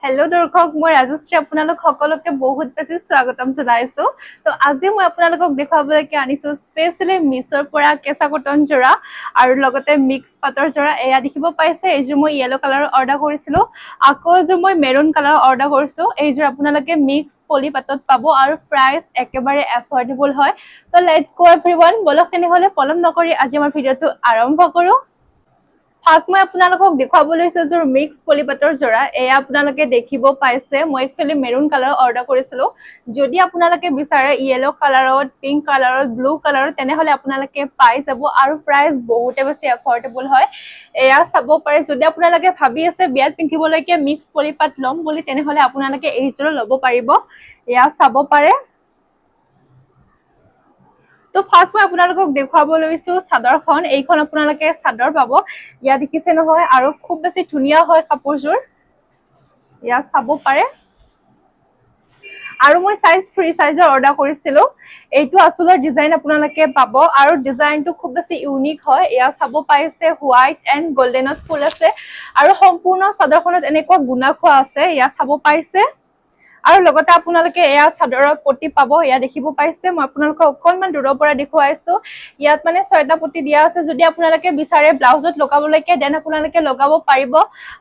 Hello' দৰ্শক, মই ৰাজশ্ৰী আপোনালোক সকলোকে বহুত বেছি স্বাগতম জনাইছো। তো আজি মই আপোনালোকক দেখুৱাবলৈকে আনিছো স্পেচিয়েলি মিছৰ পৰা কেঁচা কটন যোৰা আৰু লগতে মিক্স পাটৰ যোৰা। এয়া দেখিব পাইছে, এইযোৰ মই য়েলো কালাৰৰ অৰ্ডাৰ কৰিছিলো। আকৌ এযোৰ মই মেৰুন কালাৰৰ অৰ্ডাৰ কৰিছো। এইযোৰ আপোনালোকে মিক্স পলি পাটত পাব আৰু প্ৰাইচ একেবাৰে এফৰ্ডেবল হয়। তো লেটছ গো এভৰিৱান, বলক তেনেহ'লে পলম নকৰি আজি আমাৰ ভিডিঅ'টো আৰম্ভ কৰো। ফাৰ্ষ্ট মই আপোনালোকক দেখুৱাব লৈছো যোৰ মিক্স পলিপাটৰ যোৰা। এয়া আপোনালোকে দেখিব পাইছে, মই একচুৱেলি মেৰুন কালাৰ অৰ্ডাৰ কৰিছিলো। যদি আপোনালোকে বিচাৰে য়েলো কালাৰত, পিংক কালাৰত, ব্লু কালাৰত, তেনেহলে আপোনালোকে পাই যাব আৰু প্ৰাইচ বহুতে বেছি এফৰ্ডেবল হয়। এয়া চাব পাৰে, যদি আপোনালোকে ভাবি আছে বিয়াত পিন্ধিবলৈকে মিক্স পলিপাট ল'ম বুলি, তেনেহলে আপোনালোকে এইযোৰ ল'ব পাৰিব। এয়া চাব পাৰে। তো ফাৰ্ষ্ট মই আপোনালোকক দেখুৱাব লৈছো চাদৰখন। এইখন আপোনালোকে চাদৰ পাব। ইয়াত দেখিছে নহয়, আৰু খুব বেছি ধুনীয়া হয় কাপোৰযোৰ। ইয়াত চাব পাৰে। আৰু মই সাইজ ফ্ৰী সাইজৰ অৰ্ডাৰ কৰিছিলো। এইটো আচলৰ ডিজাইন আপোনালোকে পাব আৰু ডিজাইনটো খুব বেছি ইউনিক হয়। এয়া চাব পাইছে, হোৱাইট এণ্ড গল্ডেনত ফুল আছে আৰু সম্পূৰ্ণ চাদৰখনত এনেকুৱা গুণা খোৱা আছে। এয়া চাব পাইছে। আৰু লগতে আপোনালোকে এয়া চাদৰৰ পটি পাব। এয়া দেখিব পাইছে, মই আপোনালোকক অকনমান দূৰৰ পৰা দেখুৱাইছো। ইয়াত মানে 6টা পটি দিয়া আছে। যদি আপোনালোকে বিচাৰে ব্লাউজত লগাবলৈকে, দেন আপোনালোকে লগাব পাৰিব।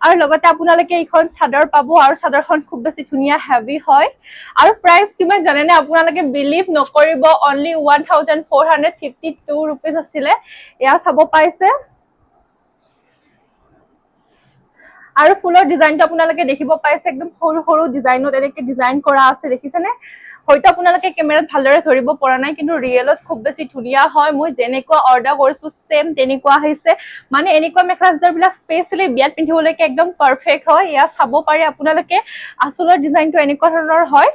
আৰু লগতে আপোনালোকে এইখন চাদৰ পাব আৰু চাদৰখন খুব বেছি ধুনীয়া হেভি হয়। আৰু প্ৰাইচ কিমান জানেনে? আপোনালোকে বিলিভ নকৰিব, অনলি 1452 ৰুপিজ আছিলে। এয়া চাব পাইছে। আৰু ফুলৰ ডিজাইনটো আপোনালোকে দেখিব পাইছে, একদম সৰু সৰু ডিজাইনত এনেকে ডিজাইন কৰা আছে, দেখিছেনে? হয়তো আপোনালোকে কেমেৰাত ভালদৰে ধৰিব পৰা নাই, কিন্তু ৰিয়েলত খুব বেছি ধুনীয়া হয়। মই যেনেকুৱা অৰ্ডাৰ কৰিছো চেম তেনেকুৱা আহিছে। মানে এনেকুৱা মেখেলা চাদৰ বিলাক স্পেচিয়েলি বিয়াত পিন্ধিবলৈকে একদম পাৰফেক্ট হয়। এয়া চাব পাৰে আপোনালোকে, আচলৰ ডিজাইনটো এনেকুৱা ধৰণৰ হয়।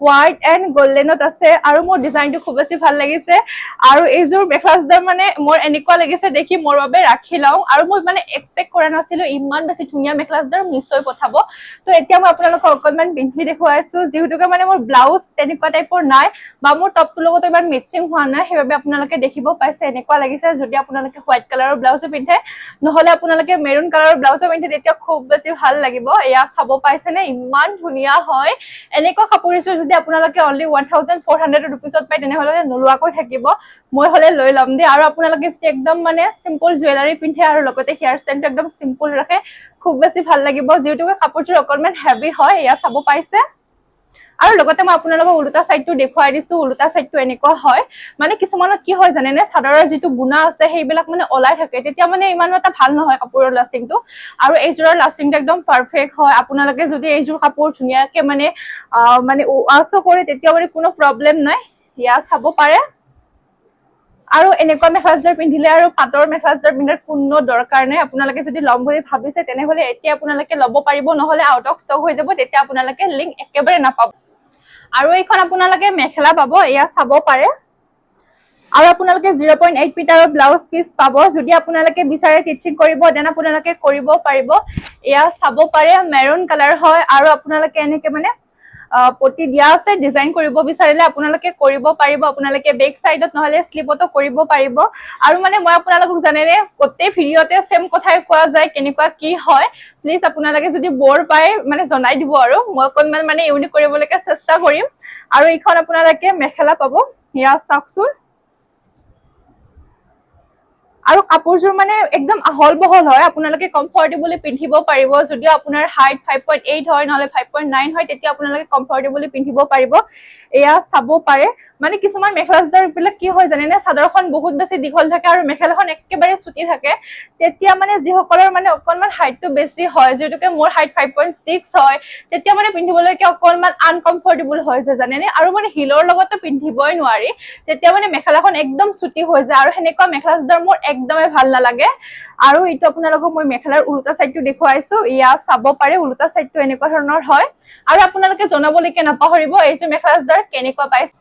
হোৱাইট এণ্ড গল্ডেনত আছে আৰু মোৰ ডিজাইনটো খুব বেছি ভাল লাগিছে। আৰু এইযোৰ মেখেলা চাদৰ মানে মোৰ এনেকুৱা লাগিছে দেখি মোৰ বাবে ৰাখি লওঁ। আৰু মই মানে এক্সপেক্ট কৰা নাছিলো ইমান বেছি ধুনীয়া মেখেলা চাদৰ নিশ্চয় পঠাব। তো এতিয়া মই আপোনালোকক অকনমান পিন্ধি দেখুৱাইছো, যিহেতুকে মানে মোৰ ব্লাউজ তেনেকুৱা টাইপৰ নাই বা মোৰ টপটোৰ লগত ইমান মেচিং হোৱা নাই, সেইবাবে আপোনালোকে দেখিব পাইছে এনেকুৱা লাগিছে। যদি আপোনালোকে হোৱাইট কালাৰৰ ব্লাউজো পিন্ধে, নহলে আপোনালোকে মেৰুন কালাৰৰ ব্লাউজো পিন্ধে, তেতিয়া খুব বেছি ভাল লাগিব। এয়া চাব পাইছেনে, ইমান ধুনীয়া হয়। এনেকুৱা কাপোৰ যদি আপোনালোকে অনলি 1400 ৰুপিজত পায়, তেনেহলে নোলোৱাকৈ থাকিব। মই হলে লৈ ল'ম দেই। আৰু আপোনালোকে যদি একদম মানে চিম্পল জুৱেলাৰী পিন্ধে আৰু লগতে হেয়াৰ ষ্টাইলটো একদম চিম্পল ৰাখে, খুব বেছি ভাল লাগিব, যিহেতুকে কাপোৰযোৰ অকনমান হেভি হয়। এয়া চাব পাইছে। আৰু লগতে মই আপোনালোকক ওলোটা চাইডটো দেখুৱাই দিছো। ওলোটা চাইডটো এনেকুৱা হয়, মানে কিছুমানত কি হয় জানেনে, চাদৰৰ যিটো গুণা আছে সেইবিলাক মানে ওলাই থাকে, তেতিয়া মানে ইমান এটা ভাল নহয় কাপোৰৰ লাষ্টিংটো। আৰু এইযোৰৰ লাষ্টিংটো একদম পাৰফেক্ট হয়। আপোনালোকে যদি এইযোৰ কাপোৰ ধুনীয়াকে মানে ৱাছো কৰে, তেতিয়া মানে কোনো প্ৰব্লেম নাই। এয়া চাব পাৰে। আৰু এনেকুৱা মেখেলা চাদৰ পিন্ধিলে আৰু পাটৰ মেখেলা চাদৰ পিন্ধাৰ কোনো দৰকাৰ নাই। আপোনালোকে যদি ল'ম বুলি ভাবিছে, তেনেহলে এতিয়া আপোনালোকে ল'ব পাৰিব, নহলে আউট অফ ষ্টক হৈ যাব, তেতিয়া আপোনালোকে লিংক একেবাৰে নাপাব। আৰু এইখন আপোনালোকে মেখেলা পাব। এয়া চাব পাৰে। আৰু আপোনালোকে 0.8 মিটাৰৰ ব্লাউজ পিচ পাব। যদি আপোনালোকে বিচাৰে টিচিং কৰিব, দেন আপোনালোকে কৰিব পাৰিব। এয়া চাব পাৰে, মেৰুন কালাৰ হয় আৰু আপোনালোকে এনেকে মানে পটি দিয়া আছে। ডিজাইন কৰিব বিচাৰিলে আপোনালোকে কৰিব পাৰিব। আপোনালোকে বেক চাইডত নহলে স্লিপতো কৰিব পাৰিব। আৰু মানে মই আপোনালোকক জানেনে, গোটেই ভিডিঅ'তে চেম কথাই কোৱা যায়, কেনেকুৱা কি হয়। প্লিজ আপোনালোকে যদি বৰ পায় মানে জনাই দিব, আৰু মই অকনমান মানে ইউনিক কৰিবলৈকে চেষ্টা কৰিম। আৰু এইখন আপোনালোকে মেখেলা পাব। এয়া চাওকচোন। আৰু কাপোৰযোৰ মানে একদম আহল বহল হয়, আপোনালোকে কমফৰ্টেবলি পিন্ধিব পাৰিব। যদিও আপোনাৰ হাইট 5.8 হয়, নহলে 5.9 হয়, তেতিয়া আপোনালোকে কমফৰ্টেবলি পিন্ধিব পাৰিব। এয়া চাব পাৰে। মানে কিছুমান মেখেলা চাদৰ বিলাক কি হয় জানেনে, চাদৰখন বহুত বেছি দীঘল থাকে আৰু মেখেলাখন একেবাৰে চুটি থাকে। তেতিয়া মানে যিসকলৰ মানে অকনমান হাইটটো বেছি হয়, যিহেতুকে মোৰ হাইট 5.6 হয়, তেতিয়া মানে পিন্ধিবলৈকে অকনমান আনকমফৰ্টেবল হৈ যায় জানেনে। আৰু মানে হিলৰ লগতো পিন্ধিবই নোৱাৰি, তেতিয়া মানে মেখেলাখন একদম চুটি হৈ যায়। আৰু সেনেকুৱা মেখেলা চাদৰ মোৰ একদমেই ভাল নালাগে। আৰু এইটো আপোনালোকক মই মেখেলাৰ উল্টা চাইডটো দেখুৱাইছো। এয়া চাব পাৰে, উল্টা চাইডটো এনেকুৱা ধৰণৰ হয়। আৰু আপোনালোকে জনাবলৈকে নাপাহৰিব এইযোৰ মেখেলা চাদৰ কেনেকুৱা পাইছে।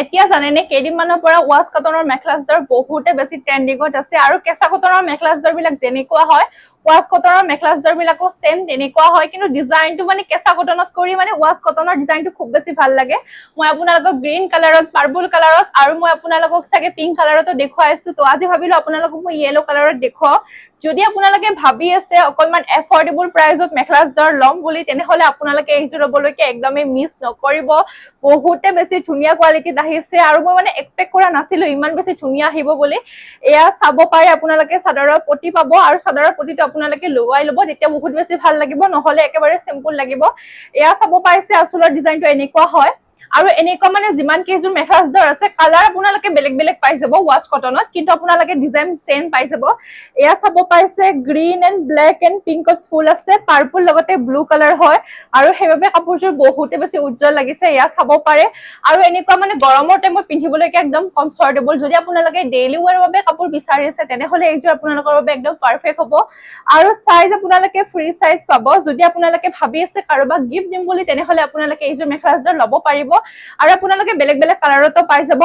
এতিয়া জানেনে, কেইদিনমানৰ পৰা ৱাছ কটনৰ মেখেলা চাদৰ বহুতে বেছি ট্ৰেণ্ডিঙত আছে। আৰু কেঁচা কটনৰ মেখেলা চাদৰ বিলাক যেনেকুৱা হয়, ৱাছ কটনৰ মেখেলা চাদৰ বিলাকো চেম তেনেকুৱা হয়। কিন্তু ডিজাইনটো মানে কেঁচা কটনত কৰি মানে ৱাছ কটনৰ ডিজাইনটো খুব বেছি ভাল লাগে। মই আপোনালোকক গ্ৰীণ কালাৰত, পাৰ্পল কালাৰত আৰু মই আপোনালোকক চাগে পিংক কালাৰতো দেখুৱাইছো। তো আজি ভাবিলো আপোনালোকক মই য়েলো কালাৰত দেখুৱাও, যদি আপোনালোকে ভাবি আছে অকনমান এফৰ্ডেবল প্ৰাইজত মেখেলা চাদৰ ল'ম বুলি তেনেহলে আপোনালোকে এইযোৰ ল'বলৈকে একদমেই মিছ নকৰিব বহুতে বেছি ধুনীয়া কোৱালিটিত আহিছে আৰু মই মানে এক্সপেক্ট কৰা নাছিলো ইমান বেছি ধুনীয়া আহিব বুলি এয়া চাব পাৰে আপোনালোকে চাদৰৰ পটি পাব আৰু চাদৰৰ পটিটো আপোনালোকে লগাই ল'ব তেতিয়া বহুত বেছি ভাল লাগিব নহলে একেবাৰে সিম্পল লাগিব এয়া চাব পাইছে আঁচলৰ ডিজাইনটো এনেকুৱা হয় আৰু এনেকুৱা মানে যিমান কেইযোৰ মেখেলা চাদৰ আছে কালাৰ আপোনালোকে বেলেগ বেলেগ পাই যাব ৱাছ কটনত কিন্তু আপোনালোকে ডিজাইন চেম পাই যাব এয়া চাব পাইছে গ্ৰীন এণ্ড ব্লেক এণ্ড পিংকত ফুল আছে পাৰ্পল লগতে ব্লু কালাৰ হয় আৰু সেইবাবে কাপোৰযোৰ বহুতে বেছি উজ্জ্বল লাগিছে এয়া চাব পাৰে আৰু এনেকুৱা মানে গৰমৰ টাইমত পিন্ধিবলৈকে একদম কমফৰ্টেবল যদি আপোনালোকে ডেইলি ওয়াৰৰ বাবে কাপোৰ বিচাৰি আছে তেনেহলে এইযোৰ আপোনালোকৰ বাবে একদম পাৰফেক্ট হ'ব আৰু সাইজ আপোনালোকে ফ্ৰী সাইজ পাব যদি আপোনালোকে ভাবি আছে কাৰোবাক গিফট দিম বুলি তেনেহলে আপোনালোকে এইযোৰ মেখেলা চাদৰ ল'ব পাৰিব আৰু আপোনালোকে বেলেগ বেলেগ কালাৰতো পাই যাব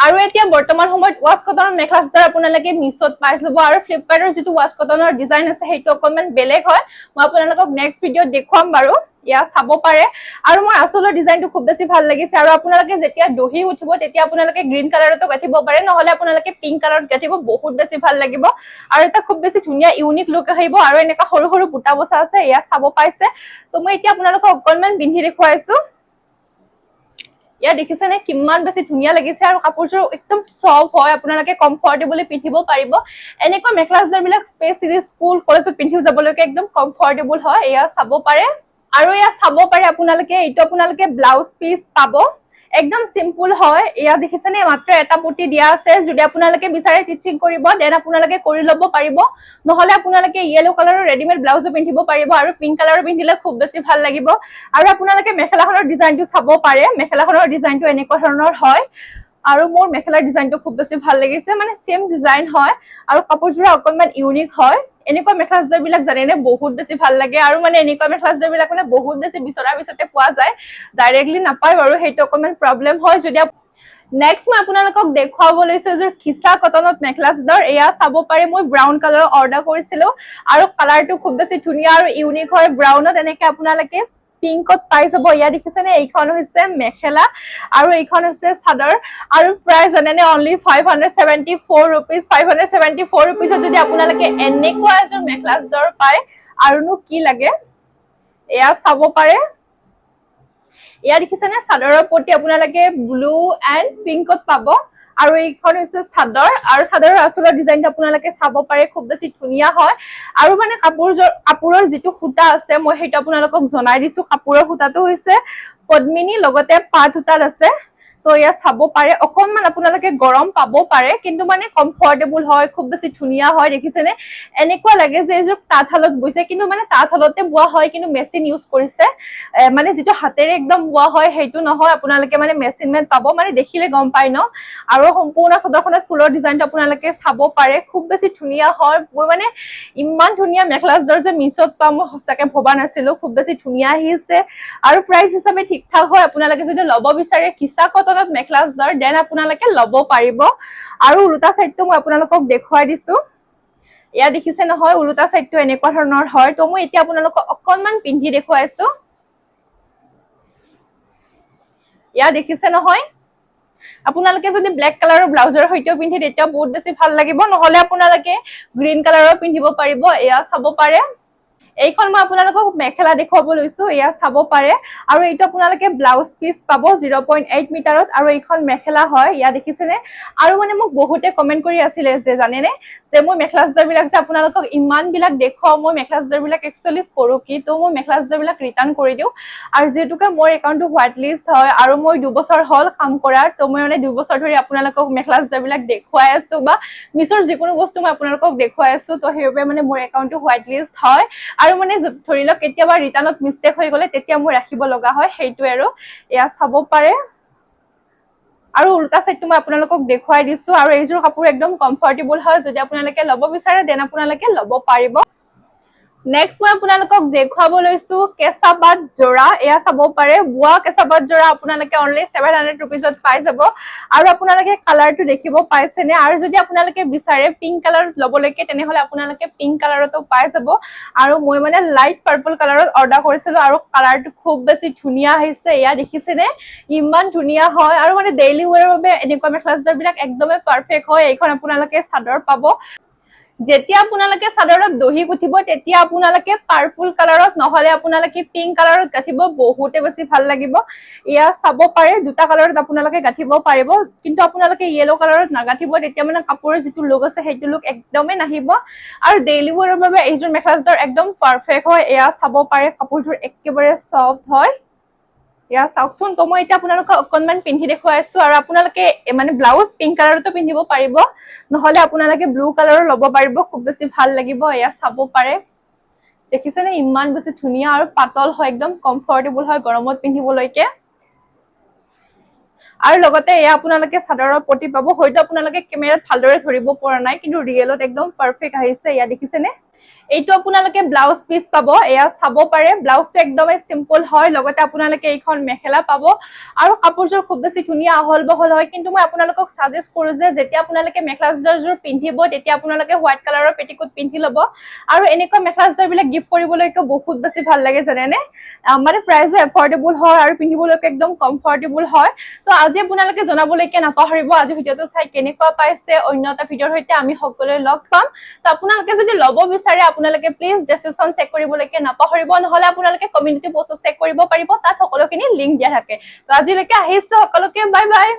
আৰু এতিয়া বৰ্তমান সময়ত ৱাছ কটনৰ মেখেলা চাদৰ আপোনালোকে মিছত পাই যাব আৰু ফ্লিপকাৰ্টৰ যিটো ৱাছ কটনৰ ডিজাইন আছে সেইটো অকনমান বেলেগ হয় মই আপোনালোকক নেক্সট ভিডিঅ'ত দেখুৱাম বাৰু ইয়া চাব পাৰে আৰু মোৰ আঁচলৰ ডিজাইনটো খুব বেছি ভাল লাগিছে আৰু আপোনালোকে যেতিয়া দহি উঠিব তেতিয়া আপোনালোকে গ্ৰীণ কালাৰতো গাঠিব পাৰে নহলে আপোনালোকে পিংক কালাৰত গাঠিব বহুত বেছি ভাল লাগিব আৰু এটা খুব বেছি ধুনীয়া ইউনিক লুক আহিব আৰু এনেকা সৰু সৰু বুটা বসা আছে ইয়া চাব পাইছে তো মই এতিয়া আপোনালোকক অকনমান পিন্ধি দেখুৱাইছো ইয়া দেখিছেনে কিমান বেছি ধুনীয়া লাগিছে আৰু কাপোৰযোৰ একদম সফট হয় আপোনালোকে কমফৰ্টেবলি পিন্ধিব পাৰিব এনেকুৱা মেখেলা চাদৰবিলাক স্পেচিয়েলি স্কুল কলেজত পিন্ধিও যাবলৈকে একদম কমফৰ্টেবল হয় এয়া চাব পাৰে আৰু এয়া চাব পাৰে আপোনালোকে এইটো আপোনালোকে ব্লাউজ পিস পাব একদম সিম্পল হয় এয়া দেখিছেনে মাত্ৰ এটা পটি দিয়া আছে যদি আপোনালোকে বিচাৰে টিচিং কৰিব দেন আপোনালোকে কৰি ল'ব পাৰিব নহলে আপোনালোকে ইয়েলো কালাৰৰ ৰেডিমেড ব্লাউজো পিন্ধিব পাৰিব আৰু পিংক কালাৰৰ পিন্ধিলে খুব বেছি ভাল লাগিব আৰু আপোনালোকে মেখেলাখনৰ ডিজাইনটো চাব পাৰে মেখেলাখনৰ ডিজাইনটো এনেকুৱা ধৰণৰ হয় আৰু মোৰ মেখেলাৰ ডিজাইনটো খুব বেছি ভাল লাগিছে মানে সেম ডিজাইন হয় আৰু কাপোৰযোৰ অকনমান ইউনিক হয় এনেকুৱা মেখেলা চাদৰবিলাক জানেনে বহুত বেছি ভাল লাগে আৰু মানে এনেকুৱা মেখেলা চাদৰবিলাক মানে বহুত বেছি বিচৰাৰ পিছতে পোৱা যায় ডাইৰেক্টলি নাপায় বাৰু সেইটো অকনমান প্ৰব্লেম হয় যদি নেক্সট মই আপোনালোকক দেখুৱাব লৈছো এযোৰ খিচা কটনত মেখেলা চাদৰ এয়া চাব পাৰে মই ব্ৰাউন কালাৰৰ অৰ্ডাৰ কৰিছিলো আৰু কালাৰটো খুব বেছি ধুনীয়া আৰু ইউনিক হয় ব্ৰাউনত এনেকে আপোনালোকে পিংকত পাই যাব ইয়া দেখিছেনে এইখন হৈছে মেখেলা আৰু এইখন হৈছে চাদৰ আৰু প্ৰাইস জানেনে অনলি 574 rupees 574 rupees যদি আপোনালোকে এনেকুৱা এযোৰ মেখেলা চাদৰ পায় আৰুনো কি লাগে এয়া চাব পাৰে এয়া দেখিছেনে চাদৰৰ পটি আপোনালোকে ব্লু এণ্ড পিংকত পাব আৰু এইখন হৈছে চাদৰ আৰু চাদৰৰ আঁচলৰ ডিজাইনটো আপোনালোকে চাব পাৰে খুব বেছি ধুনীয়া হয় আৰু মানে কাপোৰৰ যিটো সূতা আছে মই সেইটো আপোনালোকক জনাই দিছো কাপোৰৰ সূতাটো হৈছে পদ্মিনী লগতে পাট সূতাৰ আছে তো ইয়া চাব পাৰে অকনমান আপোনালোকে গৰম পাব পাৰে কিন্তু মানে কমফৰ্টেবল হয় খুব বেছি ধুনীয়া হয় দেখিছেনে এনেকুৱা লাগে যে এইযোৰ তাঁতশালত বৈছে কিন্তু মানে তাঁতশালতে বোৱা হয় কিন্তু মেচিন ইউজ কৰিছে মানে যিটো হাতেৰে একদম বোৱা হয় সেইটো নহয় আপোনালোকে মানে মেচিন মেড পাব মানে দেখিলে গম পাই ন আৰু সম্পূৰ্ণ চাদৰখনত ফুলৰ ডিজাইনটো আপোনালোকে চাব পাৰে খুব বেছি ধুনীয়া হয় মই মানে ইমান ধুনীয়া মেখেলা চাদৰ যে মিছত পাম মই সঁচাকে ভবা নাছিলো খুব বেছি ধুনীয়া আহিছে আৰু প্ৰাইস হিচাপে ঠিক ঠাক হয় আপোনালোকে যদি ল'ব বিচাৰে খিচা কটনত মেখেলা চাদৰ দেন আপোনালোকে ল'ব পাৰিব আৰু উল্টা সাইডটো মই আপোনালোকক দেখুৱাই দিছো ইয়া দেখিছে নহয় উল্টা সাইডটো এনেকুৱা ধৰণৰ হয় তো মই এতিয়া আপোনালোকক অকনমান পিন্ধি দেখুৱাইছো ইয়া দেখিছে নহয় আপোনালোকে যদি ব্লেক কালাৰৰ ব্লাউজৰ সৈতেও পিন্ধে তেতিয়া বহুত বেছি ভাল লাগিব নহলে আপোনালোকে গ্ৰীণ কালাৰৰ পিন্ধিব পাৰিব এয়া চাব পাৰে এইখন মই আপোনালোকক মেখেলা দেখুৱাব লৈছো এয়া চাব পাৰে আৰু এইটো আপোনালোকে ব্লাউজ পিস পাব 0.8 মিটাৰত আৰু এইখন মেখেলা হয় ইয়া দেখিছেনে আৰু মানে মোক বহুতে কমেন্ট কৰি আছিল যে জানেনে যে মই মেখেলা চাদৰবিলাক যে আপোনালোকক ইমান বিলাক দেখুৱাও মই মেখেলা চাদৰবিলাক একচুয়ালি কৰো কি তো মই মেখেলা চাদৰবিলাক ৰিটাৰ্ণ কৰি দিও আৰু যেতুকে মোৰ একাউন্টটো হোৱাইট লিষ্ট হয় আৰু মই 2 বছৰ হল কাম কৰাৰ তো মই মানে 2 বছৰ ধৰি আপোনালোকক মেখেলা চাদৰবিলাক দেখুৱাই আছো বা মিছৰ যিকোনো বস্তু মই আপোনালোকক দেখুৱাই আছো তো সেইবাবে মানে মোৰ একাউন্টটো হোৱাইট লিষ্ট হয় আৰু মানে ধৰি লওক কেতিয়াবা ৰিটাৰ্ণত মিস্টেক হৈ গলে তেতিয়া মই ৰাখিব লগা হয় সেইটো আৰু এয়া চাব পাৰে আৰু উল্টা সাইডটো মই আপোনালোকক দেখুৱাই দিছো আৰু এইযোৰ কাপোৰ একদম কমফৰ্টেবল হয় যদি আপোনালোকে ল'ব বিচাৰে দেন আপোনালোকে ল'ব পাৰিব নেক্সট মই আপোনালোকক দেখুৱাব লৈছো কেঁচাপাত জোৰা এয়া চাব পাৰে বুৱা কেঁচাপাত জোৰা আপোনালোকে অনলি 700 rupeesত পাই যাব আৰু আপোনালোকে কালাৰটো দেখিব পাইছেনে আৰু যদি আপোনালোকে বিচাৰে পিংক কালাৰ ল'বলৈকে তেনেহলে আপোনালোকে পিংক কালাৰতো পাই যাব আৰু মই মানে লাইট পাৰ্পল কালাৰত অৰ্ডাৰ কৰিছিলো আৰু কালাৰটো খুব বেছি ধুনীয়া আহিছে এয়া দেখিছেনে ইমান ধুনীয়া হয় আৰু মানে ডেইলি ওয়াৰৰ বাবে এনেকুৱা মেখেলা চাদৰবিলাক একদমে পাৰফেক্ট হয় এইখন আপোনালোকে চাদৰ পাব যেতিয়া আপোনালোকে চাদৰত দহি গুঠিব তেতিয়া আপোনালোকে পাৰ্পল কালাৰত নহলে আপোনালোকে পিংক কালাৰত গাঠিব বহুতে বেছি ভাল লাগিব ইয়া চাব পাৰে দুটা কালাৰত আপোনালোকে গাঠিব পাৰিব কিন্তু আপোনালোকে ইয়েলো কালাৰত নাগাঠিব তেতিয়া মানে কাপোৰৰ যিটো লুক আছে সেইটো লুক একদমে নাহিব আৰু ডেইলি ওয়াৰৰ বাবে এইযোৰ মেখেলাযোৰ একদম পাৰফেক্ট হয় এয়া চাব পাৰে কাপোৰযোৰ একেবাৰে সফট হয় ইয়া চাওকচোন তো মই এতিয়া আপোনালোকক অকনমান পিন্ধি দেখুৱাইছো আৰু আপোনালোকে মানে ব্লাউজ পিংক কালাৰতো পিন্ধিব পাৰিব নহলে আপোনালোকে ব্লু কালাৰৰ ল'ব পাৰিব খুব বেছি ভাল লাগিব এয়া চাব পাৰে দেখিছেনে ইমান বেছি ধুনীয়া আৰু পাতল হয় একদম কমফৰ্টেবল হয় গৰমত পিন্ধিবলৈকে আৰু লগতে এয়া আপোনালোকে চাদৰৰ পটি পাব হয়তো আপোনালোকে কেমেৰাত ভালদৰে ধৰিব পৰা নাই কিন্তু ৰিয়েলত একদম পাৰফেক্ট আহিছে এয়া দেখিছেনে এইটো আপোনালোকে ব্লাউজ পিস পাব এয়া চাব পাৰে ব্লাউজটো একদমই সিম্পল হয় লগতে আপোনালোকে এইখন মেখেলা পাব আৰু কাপোৰযোৰ খুব বেছি ধুনীয়া আহল বহল হয় কিন্তু মই আপোনালোকক সাজেষ্ট কৰো যে যেতিয়া আপোনালোকে মেখেলাযোৰ পিন্ধিব তেতিয়া আপোনালোকে হোৱাইট কালাৰৰ পেটিকোট পিন্ধি ল'ব আৰু এনেকুৱা মেখেলাযোৰ বিলাক গিফ্ট কৰিবলৈকে বহুত বেছি ভাল লাগে জানেনে মানে প্ৰাইসও এফৰ্ডেবল হয় আৰু পিন্ধিবলৈকে একদম কমফৰ্টেবল হয় তো আজি আপোনালোকে জনাবলৈকে নাপাহৰিব আজি ভিডিওটো চাই কেনেকুৱা পাইছে অন্য এটা ভিডিওৰ সৈতে আমি সকলোৱে লগ পাম তো আপোনালোকে যদি ল'ব বিচাৰে আপোনালোকে প্লিজ ডেসক্ৰিপশন চেক কৰিবলৈকে নাপাহৰিব নহলে আপোনালোকে কমিউনিটি পোষ্ট চেক কৰিব পাৰিব তাত সকলোখিনি লিংক দিয়া থাকে তো আজিলৈকে আহিছো সকলোকে বাই বাই